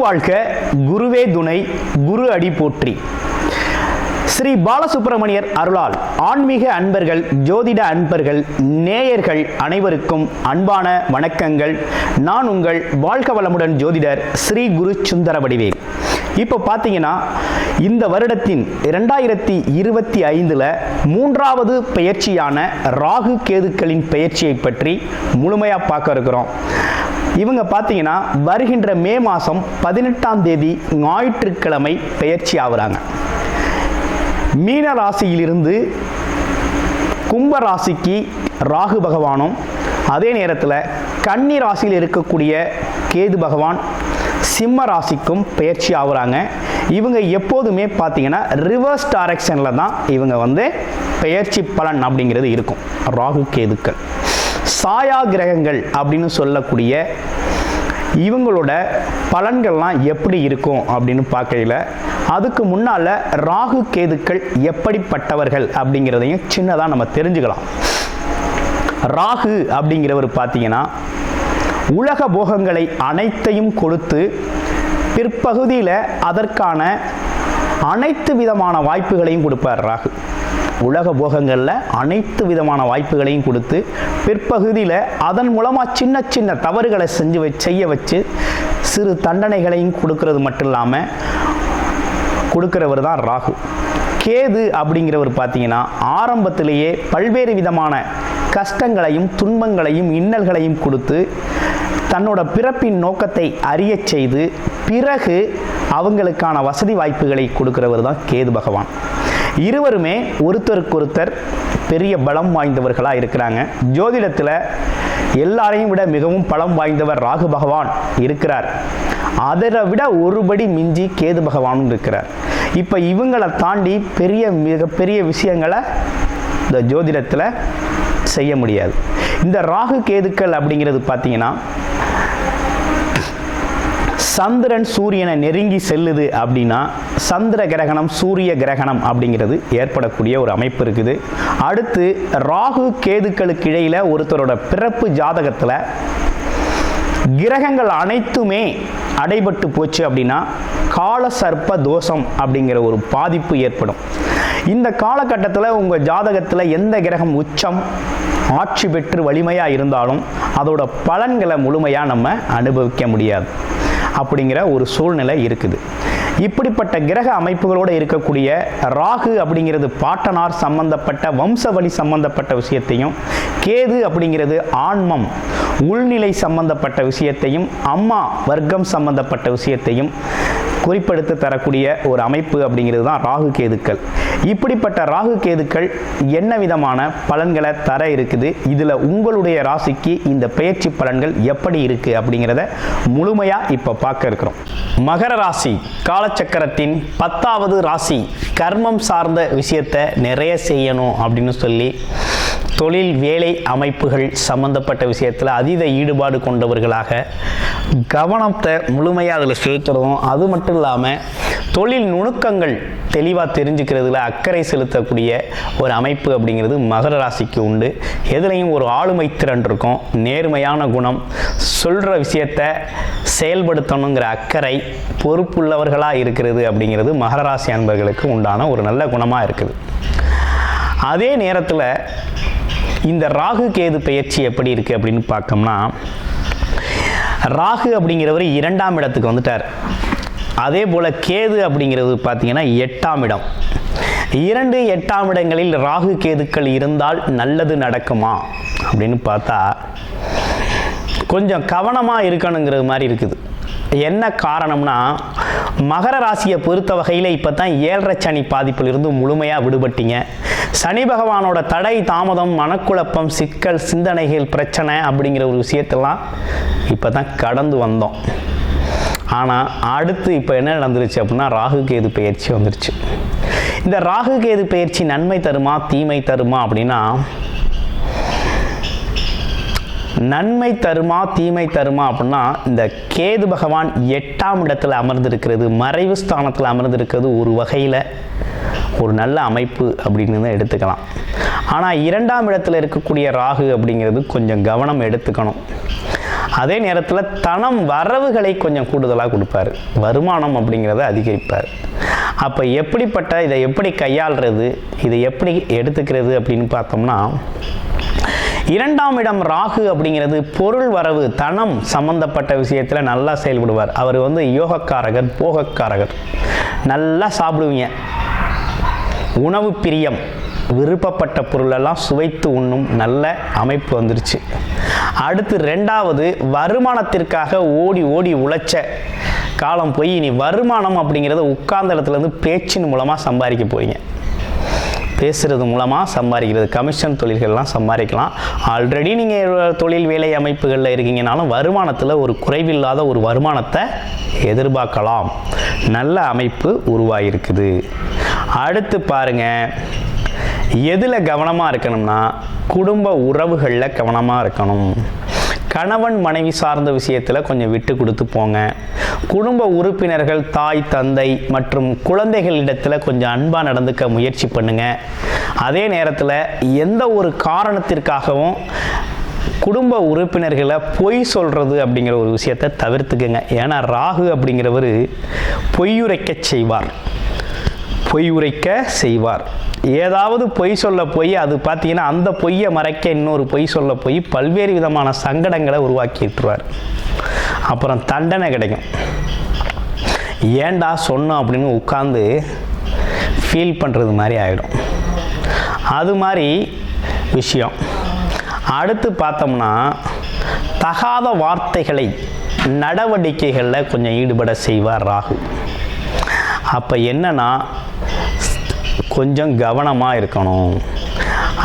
வாழ்க, குருவே துணை, குரு அடி போற்றி. ஸ்ரீ பாலசுப்பிரமணியர் அருளால் ஆன்மீக அன்பர்கள், ஜோதிட அன்பர்கள், நேயர்கள் அனைவருக்கும் அன்பான வணக்கங்கள். நான் உங்கள் வாழ்க வளமுடன் ஜோதிடர் ஸ்ரீ குரு சுந்தரவடிவேல். இப்போ பார்த்தீங்கன்னா இந்த வருடத்தின் 2025 மூன்றாவது பெயர்ச்சியான ராகு கேதுக்களின் பெயர்ச்சியை பற்றி முழுமையாக பார்க்க இருக்கிறோம். இவங்க பார்த்தீங்கன்னா வருகின்ற மே மாதம் 18ஆம் தேதி ஞாயிற்றுக்கிழமை பெயர்ச்சி ஆகுறாங்க. மீன ராசியிலிருந்து கும்ப ராசிக்கு ராகு பகவானும், அதே நேரத்தில் கன்னி ராசியில் இருக்கக்கூடிய கேது பகவான் சிம்ம ராசிக்கும் பெயர்ச்சி ஆகுறாங்க. இவங்க எப்போதுமே பார்த்தீங்கன்னா ரிவர்ஸ் டைரக்ஷனில் தான் இவங்க பெயர்ச்சி பலன் அப்படிங்கிறது இருக்கும். ராகு கேதுக்கள் சாயா கிரகங்கள் அப்படின்னு சொல்லக்கூடிய இவங்களோட பலன்கள்லாம் எப்படி இருக்கும் அப்படின்னு பார்க்கையில் அதுக்கு முன்னால் ராகு கேதுக்கள் எப்படிப்பட்டவர்கள் அப்படிங்கிறதையும் சின்னதாக நம்ம தெரிஞ்சுக்கலாம். ராகு அப்படிங்கிறவர் பார்த்தீங்கன்னா உலக போகங்களை அனைத்தையும் கொடுத்து பிற்பகுதியில் அதற்கான அனைத்து விதமான வாய்ப்புகளையும் கொடுப்பார். ராகு உலக போகங்களில் அனைத்து விதமான வாய்ப்புகளையும் கொடுத்து பிற்பகுதியில் அதன் மூலமாக சின்ன சின்ன தவறுகளை செய்ய வச்சு சிறு தண்டனைகளையும் கொடுக்கறது மட்டும் இல்லாமல் கொடுக்கிறவர் தான் ராகு. கேது அப்படிங்கிறவர் பார்த்தீங்கன்னா ஆரம்பத்திலேயே பல்வேறு விதமான கஷ்டங்களையும் துன்பங்களையும் இன்னல்களையும் கொடுத்து தன்னோட பிறப்பின் நோக்கத்தை அறிய செய்து பிறகு அவங்களுக்கான வசதி வாய்ப்புகளை கொடுக்கிறவர் தான் கேது பகவான். இருவருமே ஒருத்தருக்கொருத்தர் பெரிய பலம் வாய்ந்தவர்களாக இருக்கிறாங்க. ஜோதிடத்தில் எல்லாரையும் விட மிகவும் பலம் வாய்ந்தவர் ராகு பகவான் இருக்கிறார். அதை விட ஒருபடி மிஞ்சி கேது பகவானும் இருக்கிறார். இப்போ இவங்களை தாண்டி மிகப்பெரிய விஷயங்களை இந்த ஜோதிடத்தில் செய்ய முடியாது. இந்த ராகு கேதுக்கள் அப்படிங்கிறது பார்த்தீங்கன்னா சந்திரன் சூரியனை நெருங்கி செல்லுது அப்படின்னா சந்திர கிரகணம் சூரிய கிரகணம் அப்படிங்கிறது ஏற்படக்கூடிய ஒரு அமைப்பு இருக்குது. அடுத்து ராகு கேதுக்களுக்கு இடையில ஒருத்தரோட பிறப்பு ஜாதகத்தில் கிரகங்கள் அனைத்துமே அடைபட்டு போச்சு அப்படின்னா கால சர்ப்ப தோஷம் அப்படிங்கிற ஒரு பாதிப்பு ஏற்படும். இந்த காலகட்டத்தில் உங்கள் ஜாதகத்தில் எந்த கிரகம் உச்சம் ஆட்சி பெற்று வலிமையாக இருந்தாலும் அதோட பலன்களை முழுமையாக நம்ம அனுபவிக்க முடியாது அப்படிங்கிற ஒரு சூழ்நிலை இருக்குது. இப்படிப்பட்ட கிரக அமைப்புகளோடு இருக்கக்கூடிய ராகு அப்படிங்கிறது பாட்டனார் சம்பந்தப்பட்ட வம்சவழி சம்பந்தப்பட்ட விஷயத்தையும், கேது அப்படிங்கிறது ஆன்மம் உள்நிலை சம்பந்தப்பட்ட விஷயத்தையும், அம்மா வர்க்கம் சம்பந்தப்பட்ட விஷயத்தையும் குறிப்பெடுத்து தரக்கூடிய ஒரு அமைப்பு அப்படிங்கிறது தான் ராகு கேதுக்கள். இப்படிப்பட்ட ராகு கேதுக்கள் என்ன விதமான பலன்களை தர இருக்குது, இதில் உங்களுடைய ராசிக்கு இந்த பெயர்ச்சி பலன்கள் எப்படி இருக்குது அப்படிங்கிறத முழுமையாக இப்போ பார்க்க இருக்கிறோம். மகர ராசி காலச்சக்கரத்தின் 10வது ராசி. கர்மம் சார்ந்த விஷயத்தை நிறைய செய்யணும் அப்படின்னு சொல்லி தொழில் வேலை அமைப்புகள் சம்பந்தப்பட்ட விஷயத்தில் அதீத ஈடுபாடு கொண்டவர்களாக கவனத்தை முழுமையாக அதில் செலுத்துறதும், அது மட்டும் இல்லாமல் தொழில் நுணுக்கங்கள் தெளிவாக தெரிஞ்சுக்கிறதுல அக்கறை செலுத்தக்கூடிய ஒரு அமைப்பு அப்படிங்கிறது மகர ராசிக்கு உண்டு. எதுலேயும் ஒரு ஆளுமை திறன் இருக்கும், நேர்மையான குணம், சொல்கிற விஷயத்தை செயல்படுத்தணுங்கிற அக்கறை, பொறுப்புள்ளவர்களாக இருக்கிறது அப்படிங்கிறது மகர ராசி அன்பர்களுக்கு உண்டான ஒரு நல்ல குணமாக இருக்குது. அதே நேரத்தில் இந்த ராகு கேது பெயர்ச்சி எப்படி இருக்குது அப்படின்னு பார்த்தோம்னா, ராகு அப்படிங்கிறவர் 2ஆம் இடத்துக்கு வந்துட்டார். அதே போல் கேது அப்படிங்கிறது பார்த்தீங்கன்னா 8ஆம் இடம். 2, 8ஆம் இடங்களில் ராகு கேதுக்கள் இருந்தால் நல்லது நடக்குமா அப்படின்னு பார்த்தா கொஞ்சம் கவனமாக இருக்கணுங்கிறது மாதிரி இருக்குது. என்ன காரணம்னா, மகர ராசியை பொறுத்த வகையில் இப்போ தான் 7.5 சனி பாதிப்பிலிருந்து முழுமையாக விடுபட்டீங்க. சனி பகவானோட தடை தாமதம், மனக்குழப்பம், சிக்கல், சிந்தனைகள், பிரச்சனை அப்படிங்கிற ஒரு விஷயத்தெல்லாம் இப்போ தான் கடந்து வந்தோம். ஆனால் அடுத்து இப்போ என்ன நடந்துருச்சு அப்படின்னா ராகு கேது பெயர்ச்சி வந்துருச்சு. இந்த ராகு கேது பெயர்ச்சி நன்மை தருமா தீமை தருமா அப்படின்னா, நன்மை தருமா தீமை தருமா அப்படின்னா, இந்த கேது பகவான் 8ஆம் இடத்துல அமர்ந்திருக்கிறது, மறைவு ஸ்தானத்தில் அமர்ந்திருக்கிறது ஒரு வகையில் ஒரு நல்ல அமைப்பு அப்படின்னு தான் எடுத்துக்கலாம். ஆனால் 2ஆம் இடத்துல இருக்கக்கூடிய ராகு அப்படிங்கிறது கொஞ்சம் கவனம் எடுத்துக்கணும். அதே நேரத்தில் தனம் வரவுகளை கொஞ்சம் கூடுதலாக கொடுப்பார், வருமானம் அப்படிங்கிறத அதிகரிப்பார். அப்போ எப்படிப்பட்ட இதை எப்படி கையாளுறது, இதை எப்படி எடுத்துக்கிறது அப்படின்னு பார்த்தோம்னா, 2ஆம் இடம் ராகு அப்படிங்கிறது பொருள் வரவு தனம் சம்பந்தப்பட்ட விஷயத்தில் நல்லா செயல்படுவார். அவர் யோகக்காரகர், போகக்காரகர். நல்லா சாப்பிடுவீங்க, உணவு பிரியம், விருப்பப்பட்ட பொருளெல்லாம் சுவைத்து உண்ணும் நல்ல அமைப்பு வந்துருச்சு. அடுத்து 2வது வருமானத்திற்காக ஓடி ஓடி உழைச்ச காலம் போய் இனி வருமானம் அப்படிங்கிறத உட்கார்ந்த இடத்துலேருந்து பேச்சின் மூலமாக சம்பாதிக்க போகிறீங்க. பேசுகிறது மூலமாக சம்பாதிக்கிறது, கமிஷன் தொழில்கள்லாம் சம்பாதிக்கலாம். ஆல்ரெடி நீங்கள் தொழில் வேலை அமைப்புகளில் இருக்கீங்கனாலும் வருமானத்தில் ஒரு குறைவில்லாத ஒரு வருமானத்தை எதிர்பார்க்கலாம். நல்ல அமைப்பு உருவாகிருக்குது. அடுத்து பாருங்கள், எதில் கவனமாக இருக்கணும்னா குடும்ப உறவுகளில் கவனமாக இருக்கணும். கணவன் மனைவி சார்ந்த விஷயத்தில் கொஞ்சம் விட்டு கொடுத்து போங்க. குடும்ப உறுப்பினர்கள், தாய் தந்தை மற்றும் குழந்தைகளிடத்தில் கொஞ்சம் அன்பாக நடந்துக்க முயற்சி பண்ணுங்க. அதே நேரத்தில் எந்த ஒரு காரணத்திற்காகவும் குடும்ப உறுப்பினர்களை பொய் சொல்கிறது அப்படிங்கிற ஒரு விஷயத்தை தவிர்த்துக்குங்க. ஏன்னா ராகு அப்படிங்கிறவர் பொய்யுரைக்க செய்வார், பொய் உரைக்க செய்வார். ஏதாவது பொய் சொல்ல போய் அது பார்த்தீங்கன்னா அந்த பொய்யை மறைக்க இன்னொரு பொய் சொல்ல போய் பல்வேறு விதமான சங்கடங்களை உருவாக்கிட்டுருவார். அப்புறம் தண்டனை கிடைக்கும். ஏண்டா சொன்னோம் அப்படின்னு உட்காந்து ஃபீல் பண்ணுறது மாதிரி ஆகிடும். அது மாதிரி விஷயம். அடுத்து பார்த்தோம்னா, தகாத வார்த்தைகளை நடவடிக்கைகளில் கொஞ்சம் ஈடுபட செய்வார் ராகு. அப்போ என்னன்னா கொஞ்சம் கவனமாக இருக்கணும்.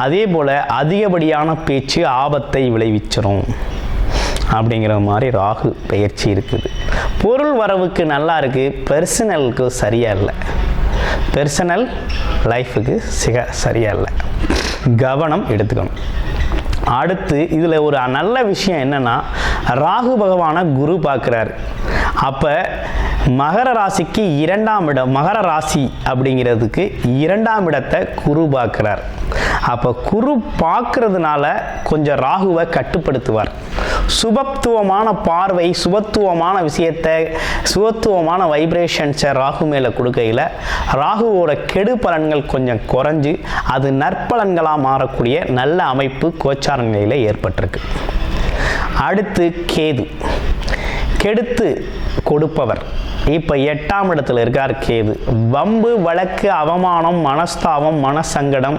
அதே போல் அதிகப்படியான பேச்சு ஆபத்தை விளைவிச்சிரும் அப்படிங்கிற மாதிரி ராகு பெயர்ச்சி இருக்குது. பொருள் வரவுக்கு நல்லா இருக்குது, பர்சனலுக்கு சரியாக இல்லை, பர்சனல் லைஃபுக்கு சரியாக இல்லை. கவனம் எடுத்துக்கணும். அடுத்து இதில் ஒரு நல்ல விஷயம் என்னென்னா, ராகு பகவானை குரு பார்க்குறாரு. அப்போ மகர ராசிக்கு 2ஆம் இடம், மகர ராசி அப்படிங்கிறதுக்கு 2ஆம் இடத்தை குரு பார்க்குறார். அப்போ குரு பார்க்கறதுனால கொஞ்சம் ராகுவை கட்டுப்படுத்துவார். சுபத்துவமான பார்வை, சுபத்துவமான விஷயத்தை, சுபத்துவமான வைப்ரேஷன்ஸை ராகு மேலே கொடுக்கையில் ராகுவோட கெடு பலன்கள் கொஞ்சம் குறைஞ்சு அது நற்பலன்களாக மாறக்கூடிய நல்ல அமைப்பு கோச்சார நிலையில் ஏற்பட்டிருக்கு. அடுத்து கேது, கெடுத்து கொடுப்பவர். இப்போ 8ஆம் இடத்துல இருக்கார் கேது. வம்பு, வழக்கு, அவமானம், மனஸ்தாபம், மனசங்கடம்,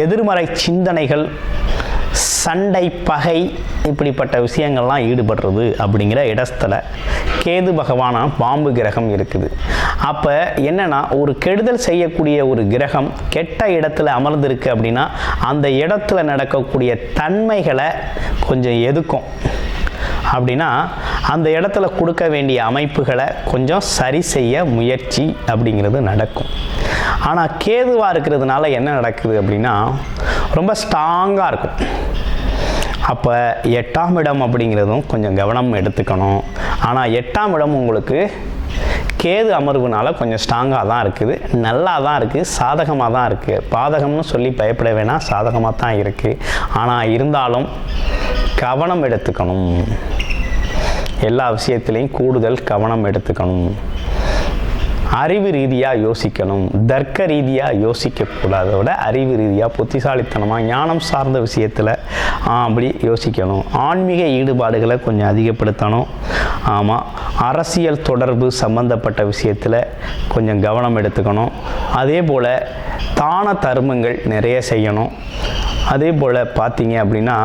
எதிர்மறை சிந்தனைகள், சண்டை, பகை, இப்படிப்பட்ட விஷயங்கள்லாம் ஈடுபடுறது அப்படிங்கிற இடத்துல கேது பகவான பாம்பு கிரகம் இருக்குது. அப்போ என்னன்னா, ஒரு கெடுதல் செய்யக்கூடிய ஒரு கிரகம் கெட்ட இடத்துல அமர்ந்திருக்கு அப்படின்னா அந்த இடத்துல நடக்கக்கூடிய தன்மைகளை கொஞ்சம் எதுக்கும் அப்படின்னா அந்த இடத்துல கொடுக்க வேண்டிய அமைப்புகளை கொஞ்சம் சரி செய்ய முயற்சி அப்படிங்கிறது நடக்கும். ஆனால் கேதுவாக இருக்கிறதுனால என்ன நடக்குது அப்படின்னா ரொம்ப ஸ்ட்ராங்காக இருக்கும். அப்போ 8ஆம் இடம் அப்படிங்கிறதும் கொஞ்சம் கவனம் எடுத்துக்கணும். ஆனால் 8ஆம் இடம் உங்களுக்கு கேது அமர்வுனால கொஞ்சம் ஸ்ட்ராங்காக தான் இருக்குது, நல்லா தான் இருக்குது, சாதகமாக தான் இருக்குது. பாதகம்னு சொல்லி பயப்பட வேணாம், சாதகமாக தான் இருக்குது. ஆனால் இருந்தாலும் கவனம் எடுத்துக்கணும். எல்லா விஷயத்திலையும் கூடுதல் கவனம் எடுத்துக்கணும். அறிவு ரீதியாக யோசிக்கணும், தர்க்க ரீதியாக யோசிக்கக்கூடாத விட அறிவு ரீதியாக புத்திசாலித்தனமாக ஞானம் சார்ந்த விஷயத்தில் அப்படி யோசிக்கணும். ஆன்மீக ஈடுபாடுகளை கொஞ்சம் அதிகப்படுத்தணும். ஆமாம், அரசியல் தொடர்பு சம்பந்தப்பட்ட விஷயத்தில் கொஞ்சம் கவனம் எடுத்துக்கணும். அதே போல் தான தர்மங்கள் நிறைய செய்யணும். அதே போல் பார்த்தீங்க அப்படின்னா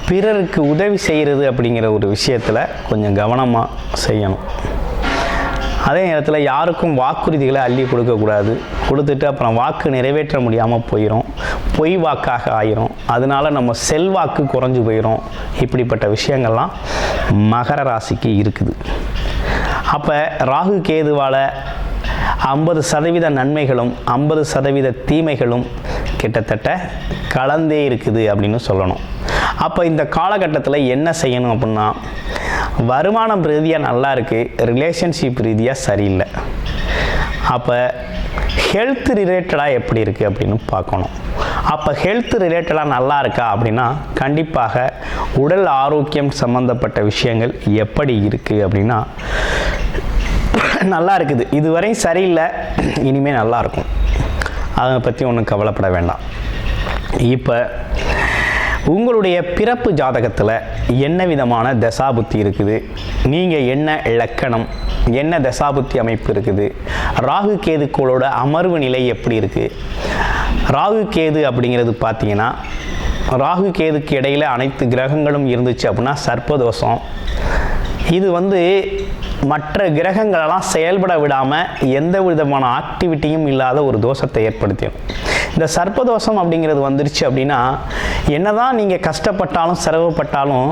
பிறருக்கு உதவி செய்கிறது அப்படிங்கிற ஒரு விஷயத்தில் கொஞ்சம் கவனமாக செய்யணும். அதே நேரத்தில் யாருக்கும் வாக்குறுதிகளை அள்ளி கொடுக்கக்கூடாது. கொடுத்துட்டு அப்புறம் வாக்கு நிறைவேற்ற முடியாமல் போயிடும், பொய் வாக்காக ஆயிரும். அதனால நம்ம செல்வாக்கு குறைஞ்சு போயிடும். இப்படிப்பட்ட விஷயங்கள்லாம் மகர ராசிக்கு இருக்குது. அப்போ ராகு கேதுவால் 50% நன்மைகளும் 50% தீமைகளும் கிட்டத்தட்ட கலந்தே இருக்குது அப்படின்னு சொல்லணும். அப்போ இந்த காலகட்டத்தில் என்ன செய்யணும் அப்படின்னா, வருமானம் ரீதியாக நல்லா இருக்குது, ரிலேஷன்ஷிப் ரீதியாக சரியில்லை. அப்போ ஹெல்த் ரிலேட்டடாக எப்படி இருக்குது அப்படின்னு பார்க்கணும். அப்போ ஹெல்த் ரிலேட்டடாக நல்லா இருக்கா அப்படின்னா கண்டிப்பாக உடல் ஆரோக்கியம் சம்பந்தப்பட்ட விஷயங்கள் எப்படி இருக்குது அப்படின்னா நல்லா இருக்குது. இதுவரை சரியில்லை, இனிமேல் நல்லா இருக்கும். அதை பற்றி ஒன்றும் கவலைப்பட வேண்டாம். இப்போ உங்களுடைய பிறப்பு ஜாதகத்தில் என்ன விதமான தசாபுத்தி இருக்குது, நீங்கள் என்ன லக்கணம், என்ன தசாபுத்தி அமைப்பு இருக்குது, ராகு கேதுக்களோட அமர்வு நிலை எப்படி இருக்குது. ராகு கேது அப்படிங்கிறது பார்த்தீங்கன்னா, ராகு கேதுக்கு இடையில் அனைத்து கிரகங்களும் இருந்துச்சு அப்படின்னா சர்ப்பதோஷம். இது மற்ற கிரகங்களெல்லாம் செயல்பட விடாமல் எந்த விதமான ஆக்டிவிட்டியும் இல்லாத ஒரு தோஷத்தை ஏற்படுத்திடும். இந்த சர்ப்பதோஷம் அப்படிங்கிறது வந்துருச்சு அப்படின்னா என்னதான் நீங்கள் கஷ்டப்பட்டாலும் சிரமப்பட்டாலும்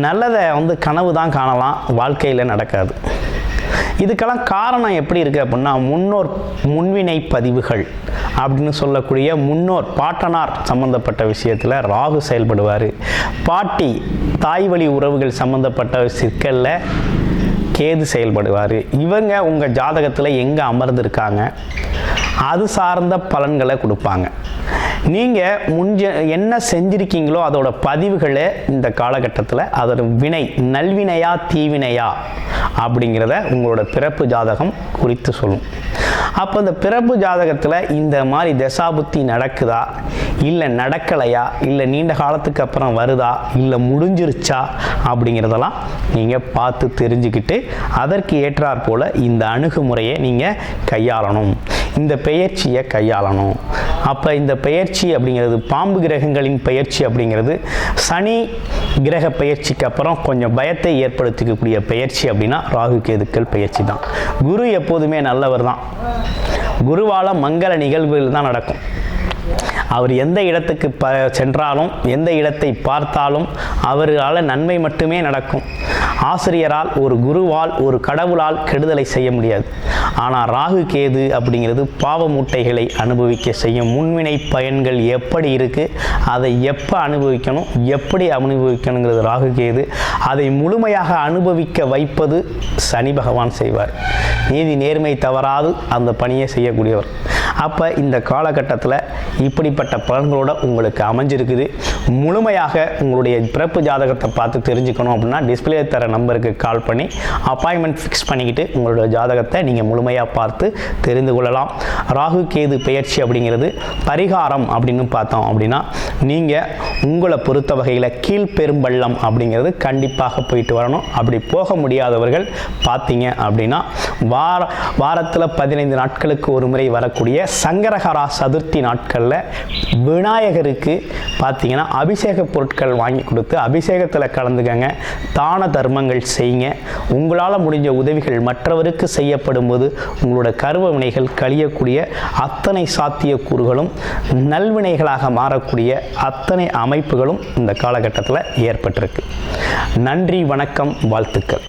நல்லதை கனவு தான் காணலாம், வாழ்க்கையில் நடக்காது. இதுக்கெல்லாம் காரணம் எப்படி இருக்குது அப்படின்னா முன்வினை பதிவுகள் அப்படின்னு சொல்லக்கூடிய முன்னோர் பாட்டனார் சம்மந்தப்பட்ட விஷயத்தில் ராகு செயல்படுவார். பாட்டி தாய் வழி உறவுகள் சம்மந்தப்பட்ட சிக்கலில் கேது செயல்படுவார். இவங்க உங்கள் ஜாதகத்தில் எங்கே அமர்ந்திருக்காங்க அது சார்ந்த பலன்களை கொடுப்பாங்க. நீங்கள் என்ன செஞ்சுருக்கீங்களோ அதோட பதிவுகளை இந்த காலகட்டத்தில் அதோட வினை நல்வினையா தீவினையா அப்படிங்கிறத உங்களோட பிறப்பு ஜாதகம் குறித்து சொல்லும். அப்போ இந்த பிறப்பு ஜாதகத்தில் இந்த மாதிரி தசாபுத்தி நடக்குதா, இல்லை நடக்கலையா, இல்லை நீண்ட காலத்துக்கு அப்புறம் வருதா, இல்லை முடிஞ்சிருச்சா அப்படிங்கிறதெல்லாம் நீங்கள் பார்த்து தெரிஞ்சுக்கிட்டு அதற்கு ஏற்றாற் போல் இந்த அணுகுமுறையை நீங்கள் கையாளணும், இந்த பெயர்ச்சியை கையாளணும். அப்போ இந்த பெயர்ச்சி அப்படிங்கிறது பாம்பு கிரகங்களின் பெயர்ச்சி அப்படிங்கிறது சனி கிரக பெயர்ச்சிக்கு அப்புறம் கொஞ்சம் பயத்தை ஏற்படுத்திக்கக்கூடிய பெயர்ச்சி அப்படின்னா ராகு கேதுக்கள் பெயர்ச்சி தான். குரு எப்போதுமே நல்லவர் தான். குருவால் மங்கள நிகழ்வுகள் தான் நடக்கும். அவர் எந்த இடத்துக்கு சென்றாலும் எந்த இடத்தை பார்த்தாலும் அவரால் நன்மை மட்டுமே நடக்கும். ஆசிரியரால் ஒரு குருவால் ஒரு கடவுளால் கெடுதலை செய்ய முடியாது. ஆனால் ராகு கேது அப்படிங்கிறது பாவ மூட்டைகளை அனுபவிக்க செய்யும். முன்வினை பயன்கள் எப்படி இருக்குது, அதை எப்போ அனுபவிக்கணும், எப்படி அனுபவிக்கணுங்கிறது ராகு கேது. அதை முழுமையாக அனுபவிக்க வைப்பது சனி பகவான் செய்வார். நீதி நேர்மை தவறாது அந்த பணியை செய்யக்கூடியவர். அப்போ இந்த காலகட்டத்தில் இப்படிப்பட்ட பலன்களோட உங்களுக்கு அமைஞ்சிருக்குது. முழுமையாக உங்களுடைய பிறப்பு ஜாதகத்தை பார்த்து தெரிஞ்சுக்கணும் அப்படின்னா டிஸ்பிளே தர நம்பருக்கு கால் பண்ணி அப்பாயின்மெண்ட் ஃபிக்ஸ் பண்ணிக்கிட்டு உங்களோட ஜாதகத்தை நீங்கள் முழுமையாக பார்த்து தெரிந்து கொள்ளலாம். ராகு கேது பெயர்ச்சி அப்படிங்கிறது பரிகாரம் அப்படின்னு பார்த்தோம் அப்படின்னா நீங்கள் உங்களை பொறுத்த வகையில் கீழ்பெரும்பள்ளம் அப்படிங்கிறது கண்டிப்பாக போயிட்டு வரணும். அப்படி போக முடியாதவர்கள் பார்த்தீங்க அப்படின்னா வாரத்தில் 15 நாட்களுக்கு ஒரு முறை வரக்கூடிய சங்கரஹரா சதுர்த்தி நாட்களில் விநாயகருக்கு பார்த்தீங்கன்னா அபிஷேக பொருட்கள் வாங்கி கொடுத்து அபிஷேகத்தில் கலந்துக்கங்க. தான தர்மங்கள் செய்யுங்க. உங்களால் முடிஞ்ச உதவிகள் மற்றவருக்கு செய்யப்படும் போது உங்களோட கர்ம வினைகள் கழியக்கூடிய அத்தனை சாத்தியக்கூறுகளும் நல்வினைகளாக மாறக்கூடிய அத்தனை அமைப்புகளும் இந்த காலகட்டத்தில் ஏற்பட்டிருக்கு. நன்றி, வணக்கம், வாழ்த்துக்கள்.